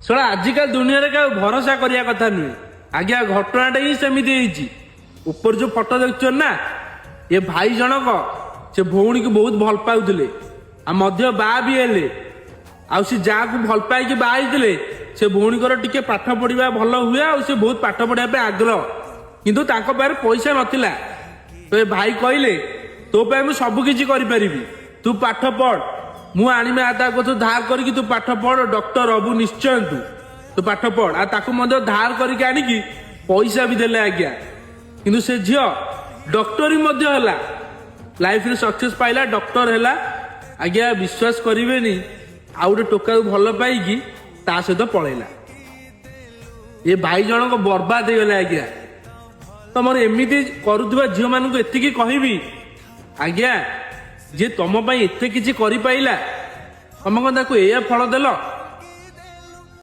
ଶୁଣ ଆଜିକାଲି ଦୁନିଆରେ କାହାକୁ ଭରସା କରିବା କଥା ନୁହେଁ। ଆଜ୍ଞା ଘଟଣାଟା ହିଁ ସେମିତି ହେଇଛି। ଉପରେ ଯୋଉ ଫଟୋ ଦେଖୁଛ ନା, ଏ ଭାଇ ଜଣକ ସେ ଭଉଣୀକୁ ବହୁତ ଭଲ ପାଉଥିଲେ ଆଉ ମଧ୍ୟ ବାହା ବି ହେଲେ। ଆଉ ସେ ଯାହାକୁ ଭଲ ପାଇକି ବାହା ହେଇଥିଲେ ସେ ଭଉଣୀଙ୍କର ଟିକେ ପାଠ ପଢିବା ଭଲ ହୁଏ ଆଉ ସେ ବହୁତ ପାଠ ପଢିବା ପାଇଁ ଆଗ୍ରହ, କିନ୍ତୁ ତାଙ୍କ ପାଖରେ ପଇସା ନଥିଲା। ତ ଏ ଭାଇ କହିଲେ ତୋ ପାଇଁ ମୁଁ ସବୁ କିଛି କରିପାରିବି, ତୁ ପାଠ ପଢ, ମୁଁ ଆଣିବି ତା କତୁ ଧାର କରିକି ତୁ ପାଠ ପଢ, ଡକ୍ଟର ହବୁ ନିଶ୍ଚୟ, ତୁ ପାଠ ପଢ। ଆଉ ତାକୁ ମଧ୍ୟ ଧାର କରିକି ଆଣିକି ପଇସା ବି ଦେଲେ ଆଜ୍ଞା। କିନ୍ତୁ ସେ ଝିଅ ଡକ୍ଟର ମଧ୍ୟ ହେଲା, ଲାଇଫରେ ସକ୍ସେସ ପାଇଲା, ଡକ୍ଟର ହେଲା। ଆଜ୍ଞା ବିଶ୍ୱାସ କରିବେନି, ଆଉ ଗୋଟେ ଟୋକାକୁ ଭଲ ପାଇକି ତା ସହିତ ପଳେଇଲା। ଏ ଭାଇ ଜଣକ ବର୍ବାଦ ହେଇଗଲେ ଆଜ୍ଞା। ତମର ଏମିତି କରୁଥିବା ଝିଅ ମାନଙ୍କୁ ଏତିକି କହିବି ଆଜ୍ଞା, ଯେ ତମ ପାଇଁ ଏତେ କିଛି କରିପାଇଲା, ତମେ କଣ ତାକୁ ଏଇଆ ଫଳ ଦେଲ?